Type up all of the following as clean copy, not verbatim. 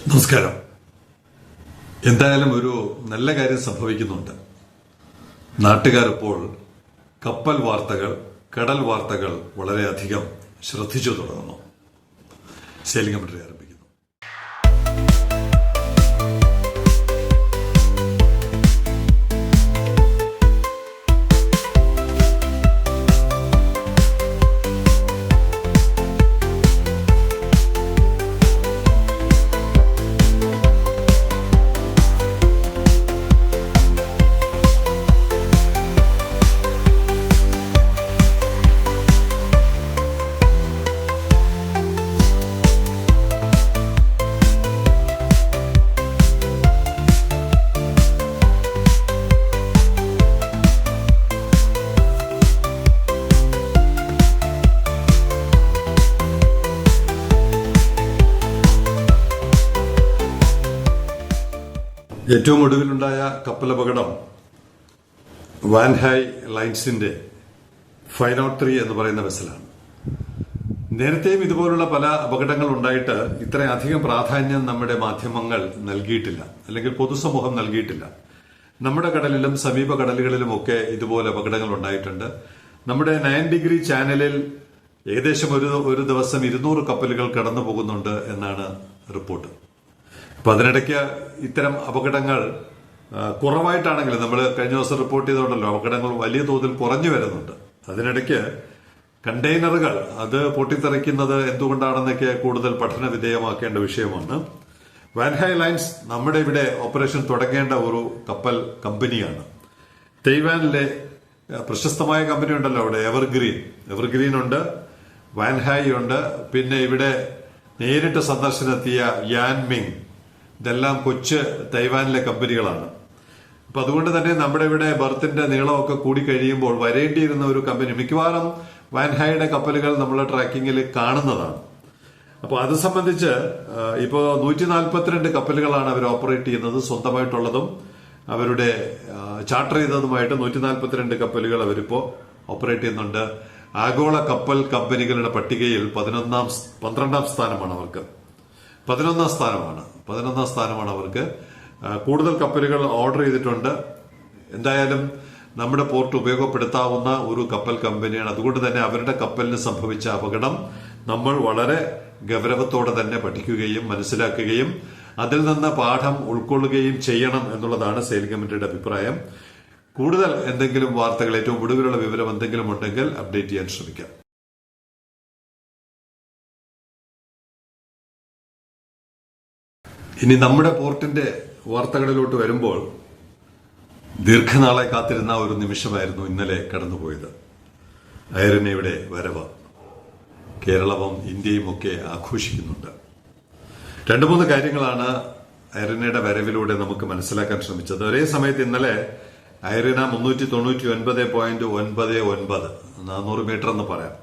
നമസ്കാരം. എന്തായാലും ഒരു നല്ല കാര്യം സംഭവിക്കുന്നുണ്ട്. നാട്ടുകാരിപ്പോൾ കപ്പൽ വാർത്തകൾ, കടൽ വാർത്തകൾ വളരെയധികം ശ്രദ്ധിച്ചു തുടങ്ങുന്നു. സെയിലിംഗ് കമന്ററി ആരംഭിക്കുന്നു. ഏറ്റവും ഒടുവിലുണ്ടായ കപ്പലപകടം വാൻഹായ് ലൈൻസിന്റെ 503 എന്ന് പറയുന്ന വെസലാണ്. നേരത്തെയും ഇതുപോലുള്ള പല അപകടങ്ങൾ ഉണ്ടായിട്ട് ഇത്രയധികം പ്രാധാന്യം നമ്മുടെ മാധ്യമങ്ങൾ നൽകിയിട്ടില്ല, അല്ലെങ്കിൽ പൊതുസമൂഹം നൽകിയിട്ടില്ല. നമ്മുടെ കടലിലും സമീപ കടലുകളിലുമൊക്കെ ഇതുപോലെ അപകടങ്ങൾ ഉണ്ടായിട്ടുണ്ട്. നമ്മുടെ 9 ഡിഗ്രി ചാനലിൽ ഏകദേശം ഒരു ദിവസം 200 കപ്പലുകൾ കടന്നു പോകുന്നുണ്ട് എന്നാണ് റിപ്പോർട്ട്. അപ്പൊ അതിനിടയ്ക്ക് ഇത്തരം അപകടങ്ങൾ കുറവായിട്ടാണെങ്കിലും നമ്മൾ കഴിഞ്ഞ ദിവസം റിപ്പോർട്ട് ചെയ്തോണ്ടല്ലോ, അപകടങ്ങൾ വലിയ തോതിൽ കുറഞ്ഞു വരുന്നുണ്ട്. അതിനിടയ്ക്ക് കണ്ടെയ്നറുകൾ അത് പൊട്ടിത്തെറിക്കുന്നത് എന്തുകൊണ്ടാണെന്നൊക്കെ കൂടുതൽ പഠന വിധേയമാക്കേണ്ട വിഷയമാണ്. വാൻഹായ് ലൈൻസ് നമ്മുടെ ഇവിടെ ഓപ്പറേഷൻ തുടങ്ങേണ്ട ഒരു കപ്പൽ കമ്പനിയാണ്. തൈവാനിലെ പ്രശസ്തമായ കമ്പനി ഉണ്ടല്ലോ അവിടെ, എവർഗ്രീൻ ഉണ്ട്, വാൻഹായ് ഉണ്ട്, പിന്നെ ഇവിടെ നേരിട്ട് സന്ദർശനത്തിയ യാൻമിങ്, ഇതെല്ലാം കൊച്ചു തൈവാനിലെ കമ്പനികളാണ്. അപ്പൊ അതുകൊണ്ട് തന്നെ നമ്മുടെ ഇവിടെ ബർത്തിന്റെ നീളമൊക്കെ കൂടി കഴിയുമ്പോൾ വരേണ്ടിയിരുന്ന ഒരു കമ്പനി, മിക്കവാറും വാൻഹായുടെ കപ്പലുകൾ നമ്മൾ ട്രാക്കിങ്ങിൽ കാണുന്നതാണ്. അപ്പൊ അത് സംബന്ധിച്ച് ഇപ്പോ 142 കപ്പലുകളാണ് അവർ ഓപ്പറേറ്റ് ചെയ്യുന്നത്. സ്വന്തമായിട്ടുള്ളതും അവരുടെ ചാർട്ടർ ചെയ്തതുമായിട്ട് 142 കപ്പലുകൾ അവരിപ്പോ ഓപ്പറേറ്റ് ചെയ്യുന്നുണ്ട്. ആഗോള കപ്പൽ കമ്പനികളുടെ പട്ടികയിൽ 12ാം സ്ഥാനമാണ് അവർക്ക്. 11ാം സ്ഥാനമാണ് അവർക്ക്. കൂടുതൽ കപ്പലുകൾ ഓർഡർ ചെയ്തിട്ടുണ്ട്. എന്തായാലും നമ്മുടെ പോർട്ട് ഉപയോഗപ്പെടുത്താവുന്ന ഒരു കപ്പൽ കമ്പനിയാണ്. അതുകൊണ്ട് തന്നെ അവരുടെ കപ്പലിന് സംഭവിച്ച അപകടം നമ്മൾ വളരെ ഗൗരവത്തോടെ തന്നെ പഠിക്കുകയും മനസ്സിലാക്കുകയും അതിൽ നിന്ന് പാഠം ഉൾക്കൊള്ളുകയും ചെയ്യണം എന്നുള്ളതാണ് സെയിലിംഗ് കമ്മിറ്റിയുടെ അഭിപ്രായം. കൂടുതൽ എന്തെങ്കിലും വാർത്തകൾ, ഏറ്റവും ഒടുവിലുള്ള വിവരം എന്തെങ്കിലും ഉണ്ടെങ്കിൽ അപ്ഡേറ്റ് ചെയ്യാൻ ശ്രമിക്കാം. ഇനി നമ്മുടെ പോർട്ടിന്റെ വാർത്തകളിലോട്ട് വരുമ്പോൾ, ദീർഘനാളെ കാത്തിരുന്ന ഒരു നിമിഷമായിരുന്നു ഇന്നലെ കടന്നുപോയത്. ഐറിനയുടെ വരവ് കേരളവും ഇന്ത്യയും ഒക്കെ ആഘോഷിക്കുന്നുണ്ട്. 2-3 കാര്യങ്ങളാണ് ഐറിനയുടെ വരവിലൂടെ നമുക്ക് മനസ്സിലാക്കാൻ ശ്രമിച്ചത്. ഒരേ സമയത്ത് ഇന്നലെ ഐറിന 399.99 400 മീറ്റർ എന്ന് പറയാം.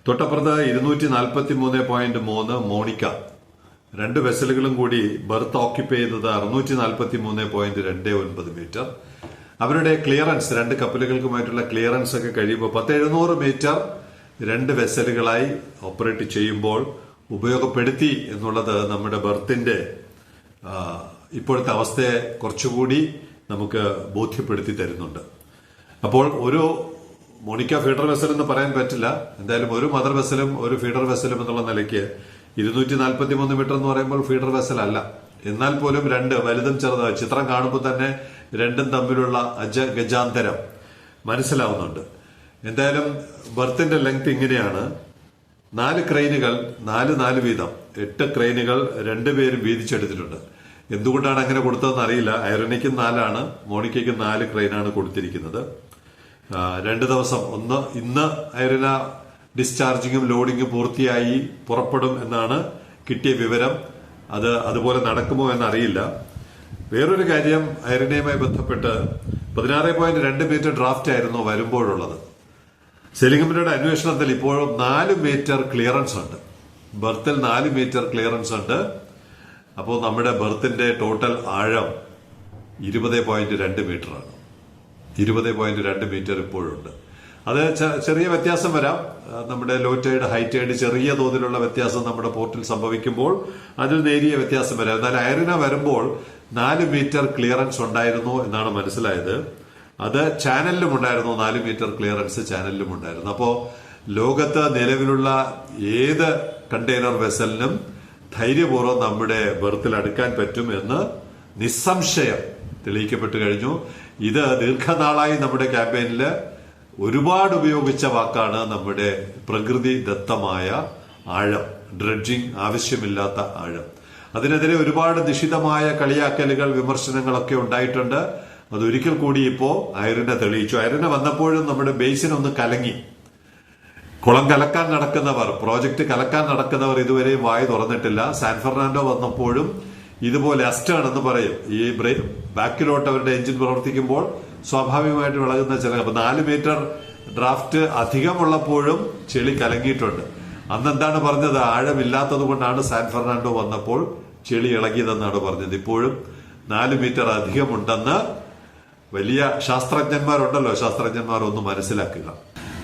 തൊട്ടപ്പുറത്ത് 243.3 മോണിക്ക, 2 വെസലുകളും കൂടി ബർത്ത് ഓക്യുപ്പൈ ചെയ്തത് 643.29 മീറ്റർ. അവരുടെ ക്ലിയറൻസ്, 2 കപ്പലുകൾക്കുമായിട്ടുള്ള ക്ലിയറൻസ് ഒക്കെ കഴിയുമ്പോൾ 1700 മീറ്റർ 2 വെസലുകളായി ഓപ്പറേറ്റ് ചെയ്യുമ്പോൾ ഉപയോഗപ്പെടുത്തി എന്നുള്ളത് നമ്മുടെ ബർത്തിന്റെ ഇപ്പോഴത്തെ അവസ്ഥയെ കുറച്ചുകൂടി നമുക്ക് ബോധ്യപ്പെടുത്തി തരുന്നുണ്ട്. അപ്പോൾ ഒരു മോണിക്ക ഫീഡർ വെസൽ എന്ന് പറയാൻ പറ്റില്ല. എന്തായാലും ഒരു മദർ വെസലും ഒരു ഫീഡർ വെസലും എന്നുള്ള നിലയ്ക്ക് 243 മീറ്റർ എന്ന് പറയുമ്പോൾ ഫീഡർ വെസൽ അല്ല. എന്നാൽ പോലും 2 വലുതും ചെറുതും, ചിത്രം കാണുമ്പോൾ തന്നെ രണ്ടും തമ്മിലുള്ള ഗജാന്തരം മനസ്സിലാവുന്നുണ്ട്. എന്തായാലും ബർത്തിന്റെ ലെങ്ത് ഇങ്ങനെയാണ്. 4 ക്രെയിനുകൾ, 4 വീതം 8 ക്രെയിനുകൾ 2 പേരും വീതിച്ചെടുത്തിട്ടുണ്ട്. എന്തുകൊണ്ടാണ് അങ്ങനെ കൊടുത്തതെന്ന് അറിയില്ല. ഐറിനയ്ക്കും 4 മോണിക്കയ്ക്കും 4 ക്രെയിനാണ് കൊടുത്തിരിക്കുന്നത്. 2 ദിവസം, ഇന്ന് ഐറിന ഡിസ്ചാർജിങ്ങും ലോഡിങ്ങും പൂർത്തിയായി പുറപ്പെടും എന്നാണ് കിട്ടിയ വിവരം. അതുപോലെ നടക്കുമോ എന്നറിയില്ല. വേറൊരു കാര്യം, ഐറിനയുമായി ബന്ധപ്പെട്ട് 16.2 മീറ്റർ ഡ്രാഫ്റ്റ് ആയിരുന്നു വരുമ്പോഴുള്ളത്. സെയിലിംഗ് കമ്പനിയുടെ അന്വേഷണത്തിൽ ഇപ്പോഴും 4 മീറ്റർ ക്ലിയറൻസ് ഉണ്ട്. ബർത്തിൽ 4 മീറ്റർ ക്ലിയറൻസ് ഉണ്ട്. അപ്പോൾ നമ്മുടെ ബർത്തിന്റെ ടോട്ടൽ ആഴം 20.2 മീറ്ററാണ്. 20.2 മീറ്റർ ഇപ്പോഴുണ്ട്. അത് ചെറിയ വ്യത്യാസം വരാം. നമ്മുടെ ലോ ടൈഡ് ഹൈ ടൈഡ് ചെറിയ തോതിലുള്ള വ്യത്യാസം നമ്മുടെ പോർട്ടിൽ സംഭവിക്കുമ്പോൾ അതിൽ നേരിയ വ്യത്യാസം വരാം. എന്നാൽ ഐറിന വരുമ്പോൾ 4 മീറ്റർ ക്ലിയറൻസ് ഉണ്ടായിരുന്നു എന്നാണ് മനസ്സിലായത്. അത് ചാനലിലും ഉണ്ടായിരുന്നു, 4 മീറ്റർ ക്ലിയറൻസ് ചാനലിലും ഉണ്ടായിരുന്നു. അപ്പോ ലോകത്ത് നിലവിലുള്ള ഏത് കണ്ടെയ്നർ വെസലിനും ധൈര്യപൂർവ്വം നമ്മുടെ ബെർത്തിൽ അടുക്കാൻ പറ്റും എന്ന് നിസ്സംശയം തെളിയിക്കപ്പെട്ടു കഴിഞ്ഞു. ഇത് ദീർഘനാളായി നമ്മുടെ ക്യാമ്പയിനിൽ ഒരുപാട് ഉപയോഗിച്ച വാക്കാണ് നമ്മുടെ പ്രകൃതി ദത്തമായ ആഴം, ഡ്രഡ്ജിംഗ്, ആവശ്യമില്ലാത്ത ആഴം. അതിനെതിരെ ഒരുപാട് നിശിതമായ കളിയാക്കലുകൾ, വിമർശനങ്ങളൊക്കെ ഉണ്ടായിട്ടുണ്ട്. അതൊരിക്കൽ കൂടി ഇപ്പോ ഐറിന തെളിയിച്ചു. ഐറിന വന്നപ്പോഴും നമ്മുടെ ബേസിനൊന്ന് കലങ്ങി. കുളം കലക്കാൻ നടക്കുന്നവർ, പ്രോജക്റ്റ് കലക്കാൻ നടക്കുന്നവർ ഇതുവരെയും വായി തുറന്നിട്ടില്ല. സാൻ ഫെർണാണ്ടോ വന്നപ്പോഴും ഇതുപോലെ അസ്റ്റേൺ എന്ന് പറയും, ഈ ബാക്കിലോട്ട് അവരുടെ എഞ്ചിൻ പ്രവർത്തിക്കുമ്പോൾ സ്വാഭാവികമായിട്ട് വിളകുന്ന ചില 4 മീറ്റർ ഡ്രാഫ്റ്റ് അധികമുള്ളപ്പോഴും ചെളി കലങ്ങിയിട്ടുണ്ട്. അന്ന് എന്താണ് പറഞ്ഞത്? ആഴമില്ലാത്തത് കൊണ്ടാണ് സാൻ ഫെർണാണ്ടോ വന്നപ്പോൾ ചെളി ഇളകിയതെന്നാണ് പറഞ്ഞത്. ഇപ്പോഴും 4 മീറ്റർ അധികമുണ്ടെന്ന് വലിയ ശാസ്ത്രജ്ഞന്മാരുണ്ടല്ലോ, ശാസ്ത്രജ്ഞന്മാർ ഒന്ന് മനസ്സിലാക്കുക.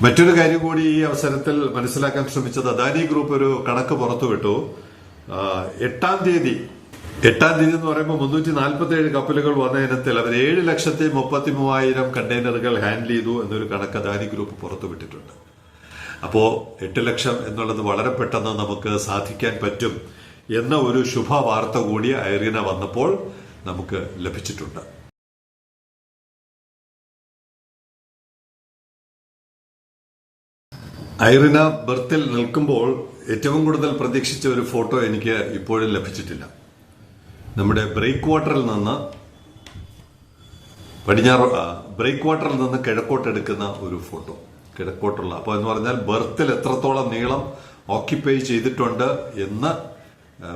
മറ്റൊരു കാര്യം കൂടി ഈ അവസരത്തിൽ മനസ്സിലാക്കാൻ ശ്രമിച്ചത്, അദാനി ഗ്രൂപ്പ് ഒരു കണക്ക് പുറത്തുവിട്ടു. 8-ാം തീയതി എന്ന് പറയുമ്പോൾ 347 കപ്പലുകൾ വന്ന ഇനത്തിൽ അവർ 7,33,000 കണ്ടെയ്നറുകൾ ഹാൻഡിൽ ചെയ്തു എന്നൊരു കണക്ക് അദാനി ഗ്രൂപ്പ് പുറത്തുവിട്ടിട്ടുണ്ട്. അപ്പോ 8 ലക്ഷം എന്നുള്ളത് വളരെ പെട്ടെന്ന് നമുക്ക് സാധിക്കാൻ പറ്റും എന്ന ഒരു ശുഭവാർത്ത കൂടി ഐറിന വന്നപ്പോൾ നമുക്ക് ലഭിച്ചിട്ടുണ്ട്. ഐറിന ബെർത്തിൽ നിൽക്കുമ്പോൾ ഏറ്റവും കൂടുതൽ പ്രതീക്ഷിച്ച ഒരു ഫോട്ടോ എനിക്ക് ഇപ്പോഴും ലഭിച്ചിട്ടില്ല. നമ്മുടെ ബ്രേക്ക് വാട്ടറിൽ നിന്ന് കിഴക്കോട്ടെടുക്കുന്ന ഒരു ഫോട്ടോ, കിഴക്കോട്ടുള്ള. അപ്പോൾ എന്ന് പറഞ്ഞാൽ ബെർത്തിൽ എത്രത്തോളം നീളം ഓക്യുപ്പൈ ചെയ്തിട്ടുണ്ട് എന്ന്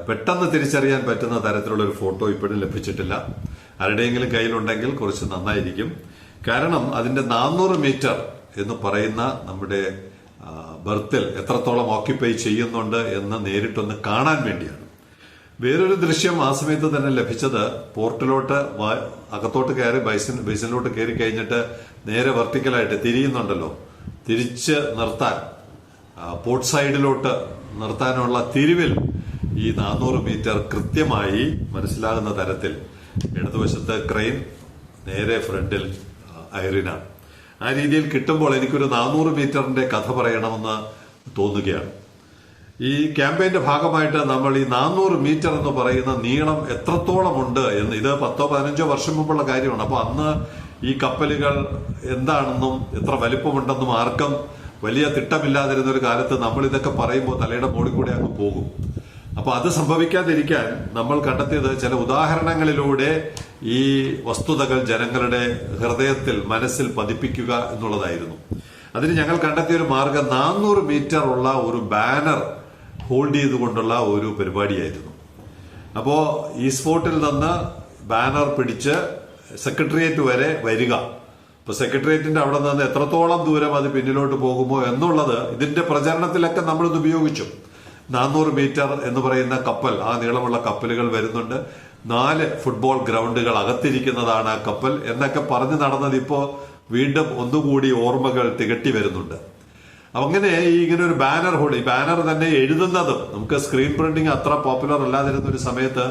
പെട്ടെന്ന് തിരിച്ചറിയാൻ പറ്റുന്ന തരത്തിലുള്ള ഒരു ഫോട്ടോ ഇപ്പോഴും ലഭിച്ചിട്ടില്ല. ആരുടെയെങ്കിലും കയ്യിലുണ്ടെങ്കിൽ കുറച്ച് നന്നായിരിക്കും. കാരണം അതിന്റെ 400 മീറ്റർ എന്ന് പറയുന്ന നമ്മുടെ ബെർത്തിൽ എത്രത്തോളം ഓക്യുപ്പൈ ചെയ്യുന്നുണ്ട് എന്ന് നേരിട്ടൊന്ന് കാണാൻ വേണ്ടിയാണ്. വേറൊരു ദൃശ്യം ആ സമയത്ത് തന്നെ ലഭിച്ചത്, പോർട്ടിലോട്ട് അകത്തോട്ട് കയറി ബൈസിനിലോട്ട് കയറി കഴിഞ്ഞിട്ട് നേരെ വെർട്ടിക്കലായിട്ട് തിരിയുന്നുണ്ടല്ലോ, തിരിച്ച് നിർത്താൻ പോർട്ട് സൈഡിലോട്ട് നിർത്താനുള്ള തിരിവിൽ ഈ 400 മീറ്റർ കൃത്യമായി മനസ്സിലാകുന്ന തരത്തിൽ ഇടതുവശത്ത് ക്രെയിൻ, നേരെ ഫ്രണ്ടിൽ ഐറിന. ആ രീതിയിൽ കിട്ടുമ്പോൾ എനിക്കൊരു 400 മീറ്ററിന്റെ കഥ പറയണമെന്ന് തോന്നുകയാണ്. ഈ ക്യാമ്പയിന്റെ ഭാഗമായിട്ട് നമ്മൾ ഈ 400 മീറ്റർ എന്ന് പറയുന്ന നീളം എത്രത്തോളം ഉണ്ട് എന്ന്, ഇത് 10-15 വർഷം മുമ്പുള്ള കാര്യമാണ്. അപ്പൊ അന്ന് ഈ കപ്പലുകൾ എന്താണെന്നും എത്ര വലിപ്പമുണ്ടെന്നും ആർക്കും വലിയ തിട്ടമില്ലാതിരുന്ന ഒരു കാലത്ത് നമ്മൾ ഇതൊക്കെ പറയുമ്പോൾ തലയുടെ മുകളിൽ കൂടെ അങ്ങ് പോകും. അപ്പൊ അത് സംഭവിക്കാതിരിക്കാൻ നമ്മൾ കണ്ടെത്തിയത് ചില ഉദാഹരണങ്ങളിലൂടെ ഈ വസ്തുതകൾ ജനങ്ങളുടെ ഹൃദയത്തിൽ, മനസ്സിൽ പതിപ്പിക്കുക എന്നുള്ളതായിരുന്നു. അതിന് ഞങ്ങൾ കണ്ടെത്തിയ ഒരു മാർഗം 400 മീറ്റർ ഉള്ള ഒരു ബാനർ ഹോൾഡ് ചെയ്തുകൊണ്ടുള്ള ഒരു പരിപാടിയായിരുന്നു. അപ്പോ ഈ സ്പോട്ടിൽ നിന്ന് ബാനർ പിടിച്ച് സെക്രട്ടേറിയറ്റ് വരെ വരിക. ഇപ്പൊ സെക്രട്ടേറിയറ്റിന്റെ അവിടെ നിന്ന് എത്രത്തോളം ദൂരം അത് പിന്നിലോട്ട് പോകുമോ എന്നുള്ളത് ഇതിന്റെ പ്രചരണത്തിലൊക്കെ നമ്മളിത് ഉപയോഗിച്ചു. 400 മീറ്റർ എന്ന് പറയുന്ന കപ്പൽ, ആ നീളമുള്ള കപ്പലുകൾ വരുന്നുണ്ട്, 4 ഫുട്ബോൾ ഗ്രൗണ്ടുകൾ അകത്തിരിക്കുന്നതാണ് ആ കപ്പൽ എന്നൊക്കെ പറഞ്ഞു നടന്നത് ഇപ്പോ വീണ്ടും ഒന്നുകൂടി ഓർമ്മകൾ തികട്ടി വരുന്നുണ്ട്. അങ്ങനെ ഇങ്ങനെ ഒരു ബാനർ ഹോൾഡ്, ഈ ബാനർ തന്നെ എഴുതുന്നതും, നമുക്ക് സ്ക്രീൻ പ്രിന്റിംഗ് അത്ര പോപ്പുലർ അല്ലാതിരുന്ന ഒരു സമയത്ത്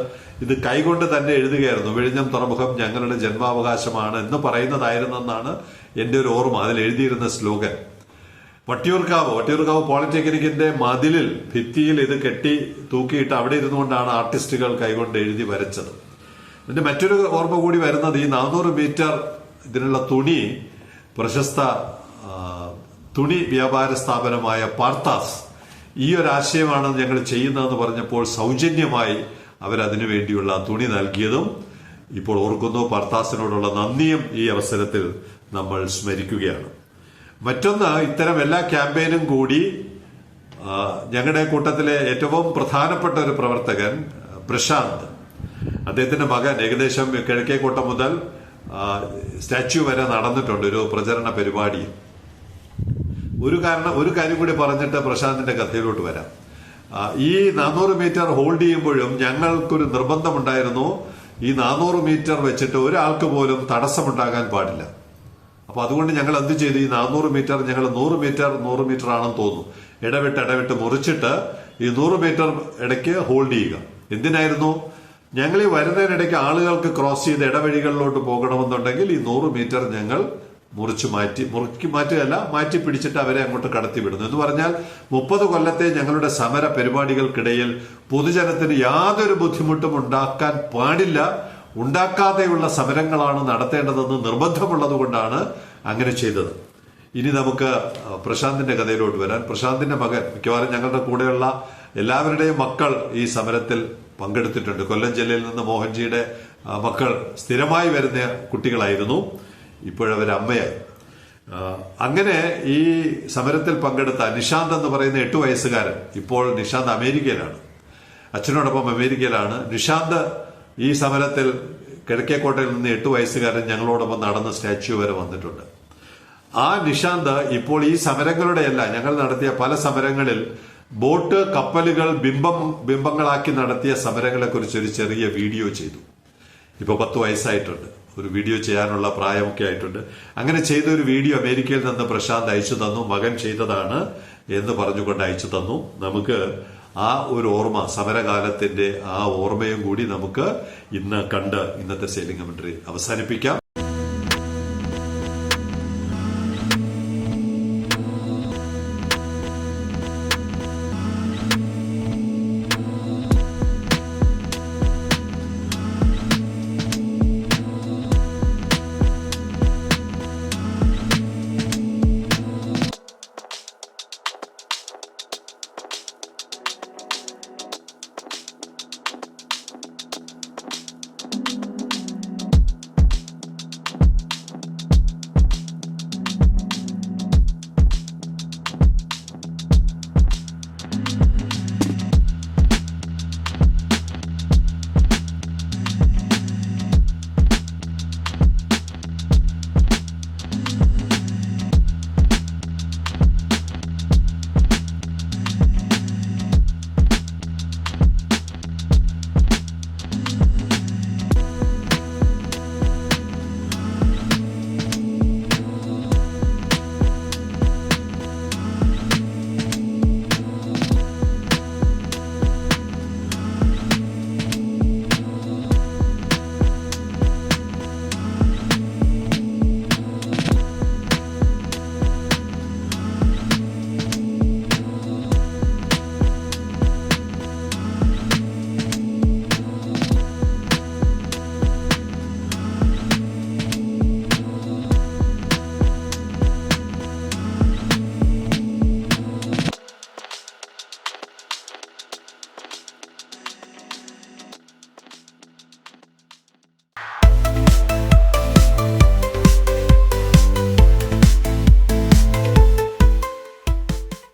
ഇത് കൈകൊണ്ട് തന്നെ എഴുതുകയായിരുന്നു. വിഴിഞ്ഞം തുറമുഖം ഞങ്ങളുടെ ജന്മാവകാശമാണ് എന്ന് പറയുന്നതായിരുന്നെന്നാണ് എന്റെ ഒരു ഓർമ്മ. അതിൽ എഴുതിയിരുന്ന സ്ലോഗൻ. വട്ടിയൂർക്കാവ് പോളിടെക്നിക്കിന്റെ മതിലിൽ, ഭിത്തിയിൽ ഇത് കെട്ടി തൂക്കിയിട്ട് അവിടെ ഇരുന്നുകൊണ്ടാണ് ആർട്ടിസ്റ്റുകൾ കൈകൊണ്ട് എഴുതി വരച്ചത്. ഇതിന്റെ മറ്റൊരു ഓർമ്മ കൂടി വരുന്നത്, ഈ 400 മീറ്റർ ഇതിനുള്ള തുണി പ്രശസ്ത തുണി വ്യാപാര സ്ഥാപനമായ പാർത്താസ് ഈ ഒരു ആശയമാണ് ഞങ്ങൾ ചെയ്യുന്നതെന്ന് പറഞ്ഞപ്പോൾ സൗജന്യമായി അവരതിനു വേണ്ടിയുള്ള തുണി നൽകിയതും ഇപ്പോൾ ഓർക്കുന്നു. പാർത്താസിനോടുള്ള നന്ദിയും ഈ അവസരത്തിൽ നമ്മൾ സ്മരിക്കുകയാണ്. മറ്റൊന്ന്, ഇത്തരം എല്ലാ ക്യാമ്പയിനും കൂടി ഞങ്ങളുടെ കൂട്ടത്തിലെ ഏറ്റവും പ്രധാനപ്പെട്ട ഒരു പ്രവർത്തകൻ പ്രശാന്ത്, അദ്ദേഹത്തിന്റെ മകൻ ഏകദേശം കിഴക്കേക്കോട്ട മുതൽ സ്റ്റാച്യു വരെ നടന്നിട്ടുണ്ട് ഒരു പ്രചരണ പരിപാടി. ഒരു കാര്യം കൂടി പറഞ്ഞിട്ട് പ്രശാന്തിന്റെ കഥയിലോട്ട് വരാം. ഈ 400 മീറ്റർ ഹോൾഡ് ചെയ്യുമ്പോഴും ഞങ്ങൾക്കൊരു നിർബന്ധമുണ്ടായിരുന്നു, ഈ 400 മീറ്റർ വെച്ചിട്ട് ഒരാൾക്ക് പോലും തടസ്സമുണ്ടാകാൻ പാടില്ല. അപ്പൊ അതുകൊണ്ട് ഞങ്ങൾ എന്ത് ചെയ്തു, ഈ 400 മീറ്റർ ഞങ്ങൾ 100 മീറ്റർ ആണെന്ന് തോന്നുന്നു, ഇടവിട്ട് മുറിച്ചിട്ട് ഈ 100 മീറ്റർ ഇടയ്ക്ക് ഹോൾഡ് ചെയ്യുക. എന്തിനായിരുന്നു? ഞങ്ങൾ ഈ വരുന്നതിനിടയ്ക്ക് ആളുകൾക്ക് ക്രോസ് ചെയ്ത് ഇടവഴികളിലോട്ട് പോകണമെന്നുണ്ടെങ്കിൽ ഈ 100 മീറ്റർ ഞങ്ങൾ മുറുക്കി മാറ്റുകയല്ല, മാറ്റി പിടിച്ചിട്ട് അവരെ അങ്ങോട്ട് കടത്തിവിടുന്നു. എന്ന് പറഞ്ഞാൽ 30 കൊല്ലത്തെ ഞങ്ങളുടെ സമര പരിപാടികൾക്കിടയിൽ പൊതുജനത്തിന് യാതൊരു ബുദ്ധിമുട്ടും ഉണ്ടാക്കാൻ പാടില്ല, ഉണ്ടാക്കാതെയുള്ള സമരങ്ങളാണ് നടത്തേണ്ടതെന്ന് നിർബന്ധമുള്ളത് കൊണ്ടാണ് അങ്ങനെ ചെയ്തത്. ഇനി നമുക്ക് പ്രശാന്തിന്റെ കഥയിലോട്ട് വരാൻ. പ്രശാന്തിന്റെ മകൻ, മിക്കവാറും ഞങ്ങളുടെ കൂടെയുള്ള എല്ലാവരുടെയും മക്കൾ ഈ സമരത്തിൽ പങ്കെടുത്തിട്ടുണ്ട്. കൊല്ലം ജില്ലയിൽ നിന്ന് മോഹൻജിയുടെ മക്കൾ സ്ഥിരമായി വരുന്ന കുട്ടികളായിരുന്നു. ഇപ്പോഴവർ അമ്മയായി. അങ്ങനെ ഈ സമരത്തിൽ പങ്കെടുത്ത നിഷാന്ത് എന്ന് പറയുന്ന 8 വയസ്സുകാരൻ, ഇപ്പോൾ നിഷാന്ത് അമേരിക്കയിലാണ്, അച്ഛനോടൊപ്പം അമേരിക്കയിലാണ്. നിഷാന്ത് ഈ സമരത്തിൽ കിഴക്കേക്കോട്ടയിൽ നിന്ന് 8 വയസ്സുകാരൻ ഞങ്ങളോടൊപ്പം നടന്ന് സ്റ്റാച്യു വരെ വന്നിട്ടുണ്ട്. ആ നിഷാന്ത് ഇപ്പോൾ ഈ സമരങ്ങളുടെ എല്ലാം, ഞങ്ങൾ നടത്തിയ പല സമരങ്ങളിൽ ബോട്ട്, കപ്പലുകൾ ബിംബങ്ങളാക്കി നടത്തിയ സമരങ്ങളെ കുറിച്ച് ഒരു ചെറിയ വീഡിയോ ചെയ്തു. ഇപ്പൊ 10 വയസ്സായിട്ടുണ്ട്, ഒരു വീഡിയോ ചെയ്യാനുള്ള പ്രായമൊക്കെ ആയിട്ടുണ്ട്. അങ്ങനെ ചെയ്ത ഒരു വീഡിയോ അമേരിക്കയിൽ നിന്ന് പ്രശാന്ത് അയച്ചു തന്നു. മകൻ ചെയ്തതാണ് എന്ന് പറഞ്ഞുകൊണ്ട് അയച്ചു തന്നു. നമുക്ക് ആ ഒരു ഓർമ്മ, സമരകാലത്തിന്റെ ആ ഓർമ്മയും കൂടി നമുക്ക് ഇന്ന് കണ്ട് ഇന്നത്തെ സെയിലിംഗ് കമന്ററി അവസാനിപ്പിക്കാം.